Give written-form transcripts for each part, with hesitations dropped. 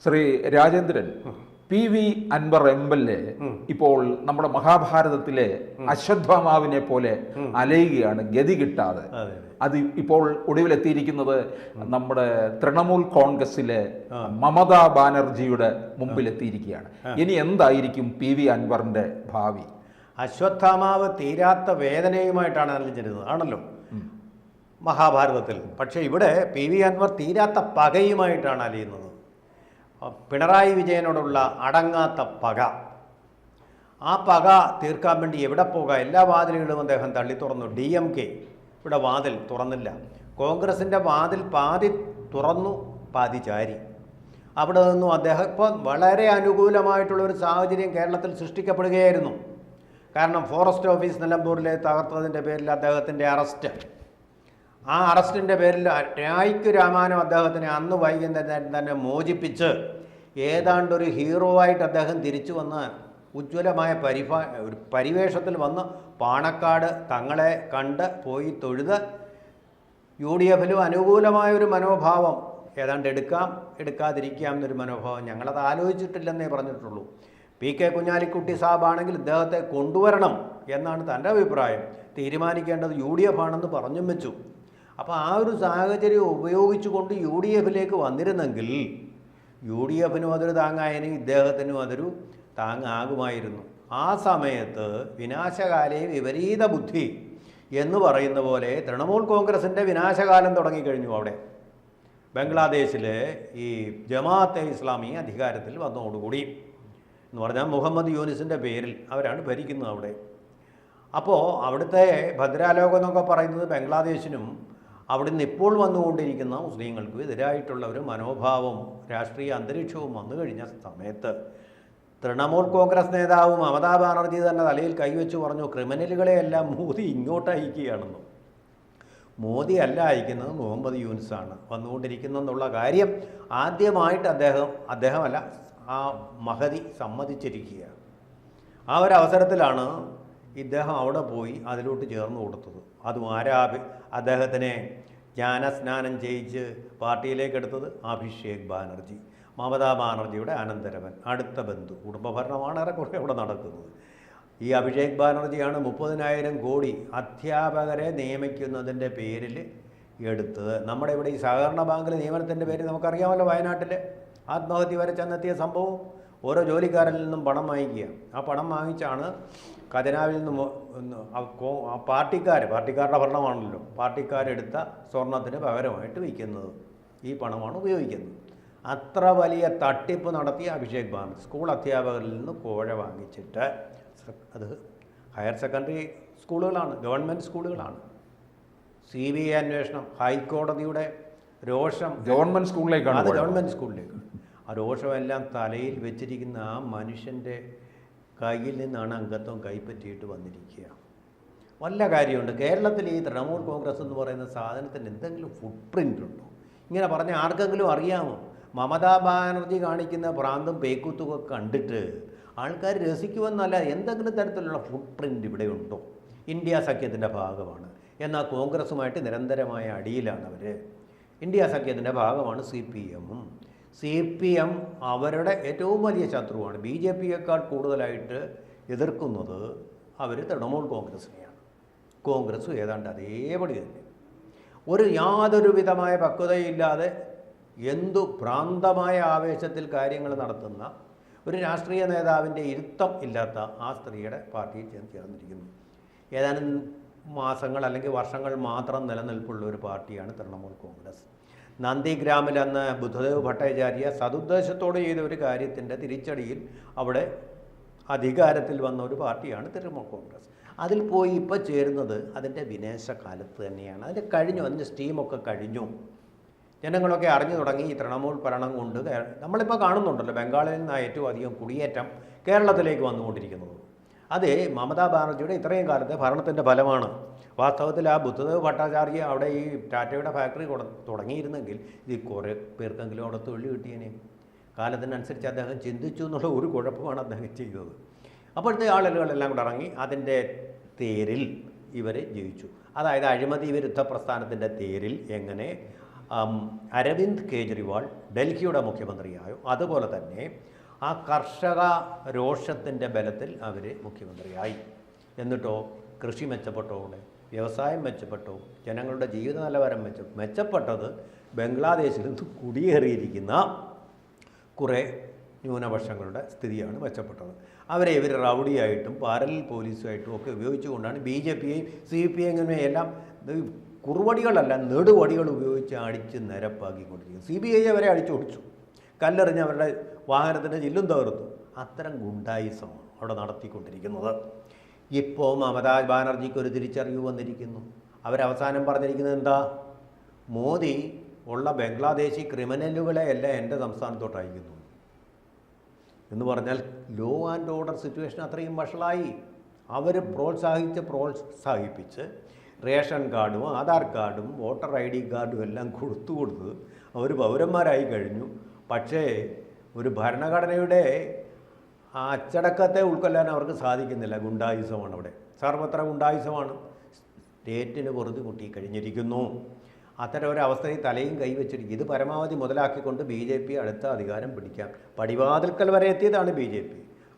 Shri Rajendran, PV Anwar MLA ഇപ്പോൾ നമ്മുടെ മഹാഭാരതത്തിലെ അശ്വത്ഥമാവിനെ പോലെ അലയുകയാണ്, ഗതി കിട്ടാതെ. അത് ഇപ്പോൾ ഒടുവിലെത്തിയിരിക്കുന്നത് നമ്മുടെ തൃണമൂൽ കോൺഗ്രസിലെ മമതാ ബാനർജിയുടെ മുമ്പിലെത്തിയിരിക്കുകയാണ്. ഇനി എന്തായിരിക്കും PV അൻവറിന്റെ ഭാവി? അശ്വത്ഥമാവ് തീരാത്ത വേദനയുമായിട്ടാണ് അലിഞ്ഞിരുന്നത് ആണല്ലോ മഹാഭാരതത്തിൽ. പക്ഷേ ഇവിടെ PV അൻവർ തീരാത്ത പകയുമായിട്ടാണ് അലിയുന്നത്. പിണറായി വിജയനോടുള്ള അടങ്ങാത്ത പക. ആ പക തീർക്കാൻ വേണ്ടി എവിടെ പോകാം? എല്ലാ വാതിലുകളും അദ്ദേഹം തള്ളി തുറന്നു. DMK ഇവിടെ വാതിൽ തുറന്നില്ല. കോൺഗ്രസിൻ്റെ വാതിൽ പാതി തുറന്നു, പാതി ചാരി. അവിടെ നിന്നും അദ്ദേഹം ഇപ്പോൾ വളരെ അനുകൂലമായിട്ടുള്ളൊരു സാഹചര്യം കേരളത്തിൽ സൃഷ്ടിക്കപ്പെടുകയായിരുന്നു. കാരണം ഫോറസ്റ്റ് ഓഫീസ് നിലമ്പൂരിലെ തകർത്തതിൻ്റെ പേരിൽ അദ്ദേഹത്തിൻ്റെ അറസ്റ്റ്, ആ അറസ്റ്റിൻ്റെ പേരിൽ രായ്ക്ക് രാമാനം അദ്ദേഹത്തിനെ അന്ന് വൈകുന്നേരം തന്നെ മോചിപ്പിച്ച് ഏതാണ്ടൊരു ഹീറോ ആയിട്ട് അദ്ദേഹം തിരിച്ചു വന്ന് ഉജ്ജ്വലമായ ഒരു പരിവേഷത്തിൽ വന്ന് പാണക്കാട് തങ്ങളെ കണ്ട് പോയി തൊഴുത് UDF അനുകൂലമായൊരു മനോഭാവം ഏതാണ്ട് എടുക്കാതിരിക്കാം എന്നൊരു മനോഭാവം ഞങ്ങളത് ആലോചിച്ചിട്ടില്ലെന്നേ പറഞ്ഞിട്ടുള്ളൂ. PK കുഞ്ഞാലിക്കുട്ടി സാബാണെങ്കിൽ ഇദ്ദേഹത്തെ കൊണ്ടുവരണം എന്നാണ് തൻ്റെ അഭിപ്രായം. തീരുമാനിക്കേണ്ടത് UDF ആണെന്ന് പറഞ്ഞും വെച്ചു. അപ്പോൾ ആ ഒരു സാഹചര്യം ഉപയോഗിച്ചുകൊണ്ട് UDF വന്നിരുന്നെങ്കിൽ UDF അതൊരു താങ്ങായതിനും ഇദ്ദേഹത്തിനും അതൊരു താങ്ങാകുമായിരുന്നു. ആ സമയത്ത് വിനാശകാലേ വിപരീത ബുദ്ധി എന്ന് പറയുന്ന പോലെ തൃണമൂൽ കോൺഗ്രസിൻ്റെ വിനാശകാലം തുടങ്ങിക്കഴിഞ്ഞു. അവിടെ ബംഗ്ലാദേശിലെ ഈ ജമാഅത്തെ ഇസ്ലാമി അധികാരത്തിൽ വന്നതോടുകൂടി എന്ന് പറഞ്ഞാൽ മുഹമ്മദ് യൂനിസിൻ്റെ പേരിൽ അവരാണ് ഭരിക്കുന്നത് അവിടെ. അപ്പോൾ അവിടുത്തെ ഭദ്രാലോകം എന്നൊക്കെ പറയുന്നത് ബംഗ്ലാദേശിനും അവിടുന്ന് ഇപ്പോൾ വന്നുകൊണ്ടിരിക്കുന്ന മുസ്ലിങ്ങൾക്കും എതിരായിട്ടുള്ള ഒരു മനോഭാവം, രാഷ്ട്രീയ അന്തരീക്ഷവും വന്നു കഴിഞ്ഞ സമയത്ത് തൃണമൂൽ കോൺഗ്രസ് നേതാവ് മമതാ ബാനർജി തന്നെ തലയിൽ കൈവച്ച് പറഞ്ഞു, ക്രിമിനലുകളെയെല്ലാം മോദി ഇങ്ങോട്ട് അയക്കുകയാണെന്നും. മോദി അല്ല അയക്കുന്നത്, മുഹമ്മദ് യൂനിസാണ് വന്നുകൊണ്ടിരിക്കുന്നതെന്നുള്ള കാര്യം ആദ്യമായിട്ട് അദ്ദേഹമല്ല ആ മഹതി സമ്മതിച്ചിരിക്കുകയാണ്. ആ ഒരു അവസരത്തിലാണ് ഇദ്ദേഹം അവിടെ പോയി അതിലോട്ട് ചേർന്ന് കൊടുത്തത്. അതും അദ്ദേഹത്തിനെ ജ്ഞാനസ്നാനം ചെയ്യിച്ച് പാർട്ടിയിലേക്ക് എടുത്തത് അഭിഷേക് ബാനർജി, മമതാ ബാനർജിയുടെ അനന്തരവൻ, അടുത്ത ബന്ധു. കുടുംബഭരണമാണ് ഏറെക്കുറെ അവിടെ നടക്കുന്നത്. ഈ അഭിഷേക് ബാനർജിയാണ് 30,000 കോടി അധ്യാപകരെ നിയമിക്കുന്നതിൻ്റെ പേരിൽ എടുത്തത്. നമ്മുടെ ഇവിടെ ഈ സഹകരണ ബാങ്കിലെ നിയമനത്തിൻ്റെ പേരിൽ നമുക്കറിയാമല്ലോ, വയനാട്ടിൽ ആത്മഹത്യ വരെ ചെന്നെത്തിയ സംഭവം. ഓരോ ജോലിക്കാരിൽ നിന്നും പണം വാങ്ങിക്കുക. ആ പണം വാങ്ങിച്ചാണ് ഖജനാവിൽ നിന്നും പാർട്ടിക്കാരുടെ ഭരണമാണല്ലോ, പാർട്ടിക്കാരെടുത്ത സ്വർണത്തിന് പകരമായിട്ട് വയ്ക്കുന്നത്. ഈ പണമാണ് ഉപയോഗിക്കുന്നത്. അത്ര വലിയ തട്ടിപ്പ് നടത്തിയ അഭിഷേക് ബാനർജി സ്കൂൾ അധ്യാപകരിൽ നിന്ന് കോഴ വാങ്ങിച്ചിട്ട്, അത് ഹയർ സെക്കൻഡറി സ്കൂളുകളാണ്, ഗവൺമെൻറ് സ്കൂളുകളാണ്. CBI അന്വേഷണം, ഹൈക്കോടതിയുടെ രോഷം ഗവൺമെൻറ് സ്കൂളിലേക്കാണ്, അത് ഗവൺമെൻറ് സ്കൂളിലേക്ക്. ആ രോഷമെല്ലാം തലയിൽ വെച്ചിരിക്കുന്ന ആ മനുഷ്യൻ്റെ കയ്യിൽ നിന്നാണ് അംഗത്വം കൈപ്പറ്റിയിട്ട് വന്നിരിക്കുക. വല്ല കാര്യമുണ്ട് കേരളത്തിൽ ഈ തൃണമൂൽ കോൺഗ്രസ് എന്ന് പറയുന്ന സാധനത്തിന് എന്തെങ്കിലും ഫുട് പ്രിൻ്റ് ഉണ്ടോ? ഇങ്ങനെ പറഞ്ഞ ആർക്കെങ്കിലും അറിയാമോ? മമതാ ബാനർജി കാണിക്കുന്ന ഭ്രാന്തും പേക്കൂത്തുമൊക്കെ കണ്ടിട്ട് ആൾക്കാർ രസിക്കുമെന്നല്ല, എന്തെങ്കിലും തരത്തിലുള്ള ഫുട് പ്രിൻ്റ് ഇവിടെ ഉണ്ടോ? ഇന്ത്യ സഖ്യത്തിൻ്റെ ഭാഗമാണ്, എന്നാൽ കോൺഗ്രസുമായിട്ട് നിരന്തരമായ അടിയിലാണ് അവർ. ഇന്ത്യ സഖ്യത്തിൻ്റെ ഭാഗമാണ് CPM അവരുടെ ഏറ്റവും വലിയ ശത്രുവാണ്. BJPയേക്കാൾ കൂടുതലായിട്ട് എതിർക്കുന്നത് അവർ തൃണമൂൽ കോൺഗ്രസിനെയാണ്. കോൺഗ്രസ് ഏതാണ്ട് അതേപടി തന്നെ യാതൊരു വിധമായ പക്വതയില്ലാതെ എന്തു ഭ്രാന്തമായ ആവേശത്തിൽ കാര്യങ്ങൾ നടത്തുന്ന ഒരു രാഷ്ട്രീയ നേതാവിൻ്റെ ഇരുത്തം ഇല്ലാത്ത ആ സ്ത്രീയുടെ പാർട്ടിയിൽ ചേർന്നിരിക്കുന്നു. ഏതാനും മാസങ്ങൾ അല്ലെങ്കിൽ വർഷങ്ങൾ മാത്രം നിലനിൽപ്പുള്ള ഒരു പാർട്ടിയാണ് തൃണമൂൽ കോൺഗ്രസ്. നന്ദിഗ്രാമിൽ അന്ന് ബുദ്ധദേവ് ഭട്ടാചാര്യ സതുദ്ദേശത്തോടെ ചെയ്ത ഒരു കാര്യത്തിൻ്റെ തിരിച്ചടിയിൽ അവിടെ അധികാരത്തിൽ വന്ന ഒരു പാർട്ടിയാണ് തൃണമൂൽ കോൺഗ്രസ്. അതിൽ പോയി ഇപ്പോൾ ചേരുന്നത് അതിൻ്റെ വിനാശകാലത്ത് തന്നെയാണ്. അതിൻ്റെ കഴിഞ്ഞു, അതിൻ്റെ സ്റ്റീമൊക്കെ കഴിഞ്ഞു. ജനങ്ങളൊക്കെ അറിഞ്ഞു തുടങ്ങി ഈ തൃണമൂൽ ഭരണം കൊണ്ട്. നമ്മളിപ്പോൾ കാണുന്നുണ്ടല്ലോ, ബംഗാളിൽ നിന്നാണ് ഏറ്റവും അധികം കുടിയേറ്റം കേരളത്തിലേക്ക് വന്നുകൊണ്ടിരിക്കുന്നത്. അത് മമതാ ബാനർജിയുടെ ഇത്രയും കാലത്തെ ഭരണത്തിൻ്റെ ഫലമാണ്. വാസ്തവത്തിൽ ആ ബുദ്ധദേവ് ഭട്ടാചാര്യ അവിടെ ഈ ടാറ്റയുടെ ഫാക്ടറി തുടങ്ങിയിരുന്നെങ്കിൽ ഇത് കുറേ പേർക്കെങ്കിലും അവിടെ തൊഴിൽ കിട്ടിയേനെ. കാലത്തിനനുസരിച്ച് അദ്ദേഹം ചിന്തിച്ചു എന്നുള്ള ഒരു കുഴപ്പമാണ് അദ്ദേഹം ചെയ്തത്. അപ്പോഴത്തെ ആളുകളെല്ലാം കൂടെ ഇറങ്ങി അതിൻ്റെ തേരിൽ ഇവരെ ജയിച്ചു. അതായത് അഴിമതി വിരുദ്ധ പ്രസ്ഥാനത്തിൻ്റെ തേരിൽ എങ്ങനെ അരവിന്ദ് കെജ്രിവാൾ ഡൽഹിയുടെ മുഖ്യമന്ത്രിയായോ അതുപോലെ തന്നെ ആ കർഷക രോഷത്തിൻ്റെ ബലത്തിൽ അവർ മുഖ്യമന്ത്രിയായി. എന്നിട്ടോ കൃഷി മെച്ചപ്പെട്ടോടെ, വ്യവസായം മെച്ചപ്പെട്ടു, ജനങ്ങളുടെ ജീവിത നിലവാരം മെച്ചപ്പെട്ടത് ബംഗ്ലാദേശിൽ നിന്ന് കുടിയേറിയിരിക്കുന്ന കുറേ ന്യൂനപക്ഷങ്ങളുടെ സ്ഥിതിയാണ് മെച്ചപ്പെട്ടത്. അവരെ ഇവർ റൗഡിയായിട്ടും പാരലൽ പോലീസുമായിട്ടും ഒക്കെ ഉപയോഗിച്ചുകൊണ്ടാണ് BJPയെയും CPIയെയും എല്ലാം കുറുവടികളല്ല നെടുവടികൾ ഉപയോഗിച്ച് അടിച്ച് നിരപ്പാക്കിക്കൊണ്ടിരിക്കുന്നത്. CBI അവരെ അടിച്ചോടിച്ചു, കല്ലെറിഞ്ഞ് അവരുടെ വാഹനത്തിൻ്റെ ചില്ലും തകർത്തു. അത്തരം ഗുണ്ടായിസമാണ് അവിടെ നടത്തിക്കൊണ്ടിരിക്കുന്നത്. ഇപ്പോൾ മമതാ ബാനർജിക്ക് ഒരു തിരിച്ചറിവ് വന്നിരിക്കുന്നു. അവരവസാനം പറഞ്ഞിരിക്കുന്നത് എന്താ? മോദി ഉള്ള ബംഗ്ലാദേശി ക്രിമിനലുകളെ എല്ലാം എൻ്റെ സംസ്ഥാനത്തോട്ട് അയക്കുന്നു എന്ന് പറഞ്ഞാൽ ലോ ആൻഡ് ഓർഡർ സിറ്റുവേഷൻ അത്രയും വഷളായി. അവർ പ്രോത്സാഹിപ്പിച്ച് റേഷൻ കാർഡും ആധാർ കാർഡും വോട്ടർ ID കാർഡും എല്ലാം കൊടുത്ത് അവർ പൗരന്മാരായി കഴിഞ്ഞു. പക്ഷേ ഒരു ഭരണഘടനയുടെ ആ അച്ചടക്കത്തെ ഉൾക്കൊള്ളാൻ അവർക്ക് സാധിക്കുന്നില്ല. ഗുണ്ടായുസമാണ് അവിടെ, സർവത്ര ഗുണ്ടായുസമാണ്. സ്റ്റേറ്റിന് വെറുതെ മുട്ടി കഴിഞ്ഞിരിക്കുന്നു. അത്തരം ഒരവസ്ഥയിൽ തലയും കൈവച്ചിരിക്കും. ഇത് പരമാവധി മുതലാക്കിക്കൊണ്ട് BJP അടുത്ത അധികാരം പിടിക്കാം. പടിവാതിൽക്കൽ വരെ എത്തിയതാണ് BJP.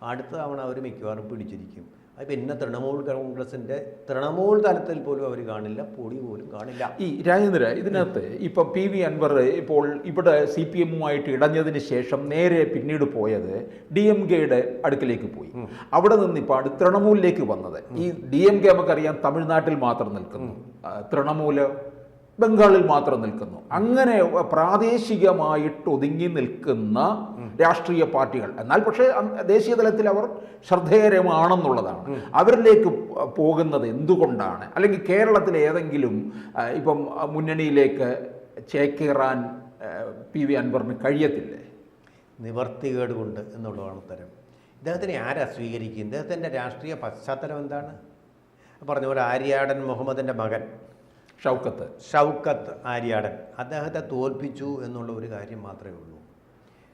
അടുത്ത തവണ അവർ മിക്കവാറും പിടിച്ചിരിക്കും. അത് പിന്നെ തൃണമൂൽ കോൺഗ്രസിൻ്റെ തൃണമൂൽ തലത്തിൽ പോലും അവർ കാണില്ല, പൊടി പോലും കാണില്ല. ഈ രാജേന്ദ്ര, ഇതിനകത്ത് ഇപ്പം PV അൻവർ ഇപ്പോൾ ഇവിടെ CPM-ഉമായിട്ട് ഇടഞ്ഞതിന് ശേഷം നേരെ പിന്നീട് പോയത് DMKയുടെ അടുക്കിലേക്ക് പോയി. അവിടെ നിന്ന് ഇപ്പോൾ തൃണമൂലിലേക്ക് വന്നത്. ഈ DMK നമുക്കറിയാം തമിഴ്നാട്ടിൽ മാത്രം നിൽക്കുന്നു, തൃണമൂല് ബംഗാളിൽ മാത്രം നിൽക്കുന്നു. അങ്ങനെ പ്രാദേശികമായിട്ട് ഒതുങ്ങി നിൽക്കുന്ന രാഷ്ട്രീയ പാർട്ടികൾ, എന്നാൽ പക്ഷേ ദേശീയ തലത്തിൽ അവർ ശ്രദ്ധേയരമാണെന്നുള്ളതാണ്. അവരിലേക്ക് പോകുന്നത് എന്തുകൊണ്ടാണ്? അല്ലെങ്കിൽ കേരളത്തിലെ ഏതെങ്കിലും ഇപ്പം മുന്നണിയിലേക്ക് ചേക്കേറാൻ PV അൻവറിന് കഴിയത്തില്ലേ? നിവർത്തികേട് കൊണ്ട് എന്നുള്ളതാണ് ഉത്തരം. ഇദ്ദേഹത്തിനെ ആരാ സ്വീകരിക്കും? ഇദ്ദേഹത്തിൻ്റെ രാഷ്ട്രീയ പശ്ചാത്തലം എന്താണ്? പറഞ്ഞ പോലെ ആര്യാടൻ മുഹമ്മദിൻ്റെ മകൻ ഷൗക്കത്ത് ആര്യാടൻ അദ്ദേഹത്തെ തോൽപ്പിച്ചു എന്നുള്ള ഒരു കാര്യം മാത്രമേ ഉള്ളൂ.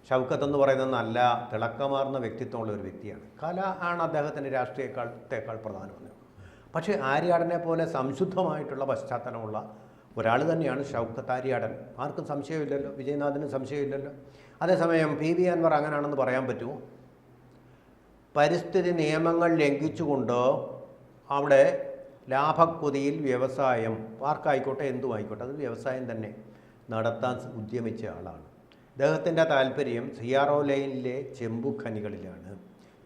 ഷൗക്കത്ത് എന്ന് പറയുന്നത് നല്ല തിളക്കമാർന്ന വ്യക്തിത്വമുള്ള ഒരു വ്യക്തിയാണ്. കല ആണ് അദ്ദേഹത്തിൻ്റെ രാഷ്ട്രീയത്തേക്കാൾ പ്രധാനമെന്ന്. പക്ഷേ ആര്യാടനെ പോലെ സംശുദ്ധമായിട്ടുള്ള പശ്ചാത്തലമുള്ള ഒരാൾ തന്നെയാണ് ഷൗക്കത്ത് ആര്യാടൻ. ആർക്കും സംശയമില്ലല്ലോ, വിജയനാഥിനും സംശയമില്ലല്ലോ. അതേസമയം PV അൻവർ അങ്ങനെയാണെന്ന് പറയാൻ പറ്റുമോ? പരിസ്ഥിതി നിയമങ്ങൾ ലംഘിച്ചുകൊണ്ട് അവിടെ ലാഭക്കൊതിയിൽ വ്യവസായം, പാർക്കായിക്കോട്ടെ എന്തുമായിക്കോട്ടെ, അത് വ്യവസായം തന്നെ നടത്താൻ ഉദ്യമിച്ച ആളാണ്. അദ്ദേഹത്തിൻ്റെ താല്പര്യം CRO ലൈനിലെ ചെമ്പു ഖനികളിലാണ്.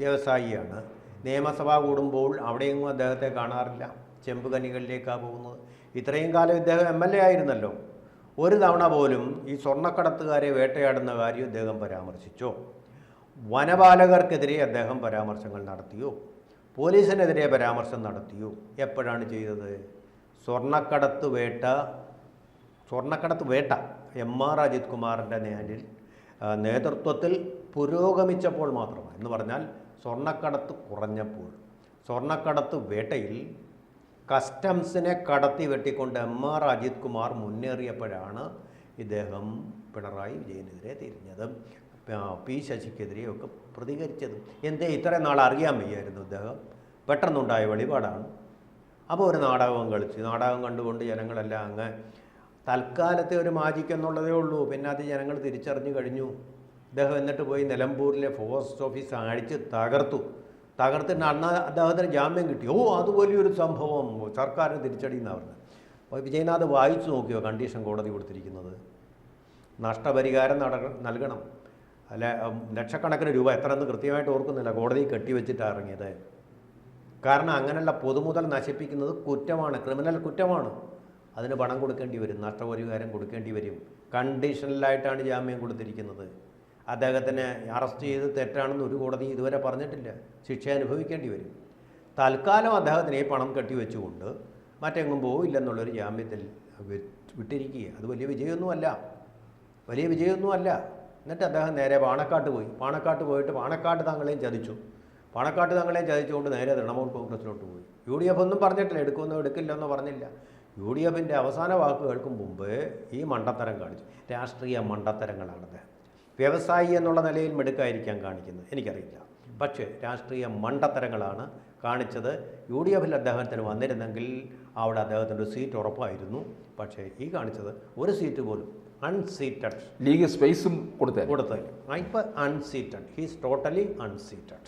വ്യവസായിയാണ്. നിയമസഭ കൂടുമ്പോൾ അവിടെയെങ്ങും അദ്ദേഹത്തെ കാണാറില്ല, ചെമ്പ് ഖനികളിലേക്കാണ് പോകുന്നത്. ഇത്രയും കാലം ഇദ്ദേഹം MLA ആയിരുന്നല്ലോ. ഒരു തവണ പോലും ഈ സ്വർണ്ണക്കടത്തുകാരെ വേട്ടയാടുന്ന കാര്യം ഇദ്ദേഹം പരാമർശിച്ചോ? വനപാലകർക്കെതിരെ അദ്ദേഹം പരാമർശങ്ങൾ നടത്തിയോ? പോലീസിനെതിരെ പരാമർശം നടത്തിയോ? എപ്പോഴാണ് ചെയ്തത്? സ്വർണ്ണക്കടത്ത് വേട്ട MR അജിത് കുമാറിൻ്റെ നേതൃത്വത്തിൽ പുരോഗമിച്ചപ്പോൾ മാത്രമാണ്. എന്ന് പറഞ്ഞാൽ സ്വർണ്ണക്കടത്ത് കുറഞ്ഞപ്പോൾ. സ്വർണ്ണക്കടത്ത് വേട്ടയിൽ കസ്റ്റംസിനെ കടത്തി വെട്ടിക്കൊണ്ട് MR അജിത് കുമാർ മുന്നേറിയപ്പോഴാണ് ഇദ്ദേഹം പിണറായി വിജയനെതിരെ തിരിഞ്ഞത്, P ശശിക്കെതിരെയൊക്കെ പ്രതികരിച്ചത്. എന്തേ ഇത്രയും നാൾ അറിയാൻ വയ്യായിരുന്നു ഇദ്ദേഹം? പെട്ടെന്നുണ്ടായ വെളിപാടാണ്. അപ്പോൾ ഒരു നാടകം കളിച്ച്, നാടകം കണ്ടുകൊണ്ട് ജനങ്ങളെല്ലാം അങ്ങ് തൽക്കാലത്തെ ഒരു മാജിക് എന്നുള്ളതേ ഉള്ളൂ. പിന്നെ അത് ജനങ്ങൾ തിരിച്ചറിഞ്ഞു കഴിഞ്ഞു. ഇദ്ദേഹം എന്നിട്ട് പോയി നിലമ്പൂരിലെ പോസ്റ്റ് ഓഫീസ് അടിച്ച് തകർത്തിട്ട് അന്ന് അദ്ദേഹത്തിന് ജാമ്യം കിട്ടി. അത് വലിയൊരു സംഭവം, സർക്കാരിന് തിരിച്ചടിയെന്നാണ് പറഞ്ഞത്. അപ്പോൾ വിജയനാഥ് വായിച്ചു നോക്കിയോ കണ്ടീഷൻ കോടതി കൊടുത്തിരിക്കുന്നത്? നഷ്ടപരിഹാരം നൽകണം. അല്ല, ലക്ഷക്കണക്കിന് രൂപ, എത്രയെന്ന് കൃത്യമായിട്ട് ഓർക്കുന്നില്ല, കോടതി കെട്ടിവെച്ചിട്ടാണ് ഇറങ്ങിയത്. കാരണം അങ്ങനെയുള്ള പൊതുമുതൽ നശിപ്പിക്കുന്നത് കുറ്റമാണ്, ക്രിമിനൽ കുറ്റമാണ്. അതിന് പണം കൊടുക്കേണ്ടി വരും, നഷ്ടപരിഹാരം കൊടുക്കേണ്ടി വരും. കണ്ടീഷണലായിട്ടാണ് ജാമ്യം കൊടുത്തിരിക്കുന്നത്. അദ്ദേഹത്തിനെ അറസ്റ്റ് ചെയ്ത് തെറ്റാണെന്ന് ഒരു കോടതി ഇതുവരെ പറഞ്ഞിട്ടില്ല. ശിക്ഷ അനുഭവിക്കേണ്ടി വരും. തൽക്കാലം അദ്ദേഹത്തിന് ഈ പണം കെട്ടിവെച്ചുകൊണ്ട് മറ്റെങ്ങും പോയില്ലെന്നുള്ളൊരു ജാമ്യത്തിൽ വിട്ടിരിക്കുക. അത് വലിയ വിജയമൊന്നുമല്ല. എന്നിട്ട് അദ്ദേഹം നേരെ പാണക്കാട്ട് പോയിട്ട് പാണക്കാട്ട് തങ്ങളെയും ചതിച്ചുകൊണ്ട് നേരെ തൃണമൂൽ കോൺഗ്രസിലോട്ട് പോയി. UDF ഒന്നും പറഞ്ഞിട്ടില്ല, എടുക്കില്ലെന്നോ പറഞ്ഞില്ല. UDFിൻ്റെ അവസാന വാക്ക് കേൾക്കും മുമ്പ് ഈ മണ്ടത്തരം കാണിച്ചു. രാഷ്ട്രീയ മണ്ടത്തരങ്ങളാണത്. വ്യവസായി എന്നുള്ള നിലയിൽ മിടുക്കായിരിക്കാൻ കാണിക്കുന്നത് എനിക്കറിയില്ല, പക്ഷേ രാഷ്ട്രീയ മണ്ടത്തരങ്ങളാണ് കാണിച്ചത്. UDFിൽ അദ്ദേഹത്തിന് വന്നിരുന്നെങ്കിൽ അവിടെ അദ്ദേഹത്തിൻ്റെ ഒരു സീറ്റ് ഉറപ്പായിരുന്നു. പക്ഷേ ഈ കാണിച്ചത് ഒരു സീറ്റ് പോലും അൺസീറ്റഡ് ലീഗ് സ്പേസും കൊടുത്തേ ഇപ്പം അൺസീറ്റഡ്, ഹീസ് ടോട്ടലി അൺസീറ്റഡ്.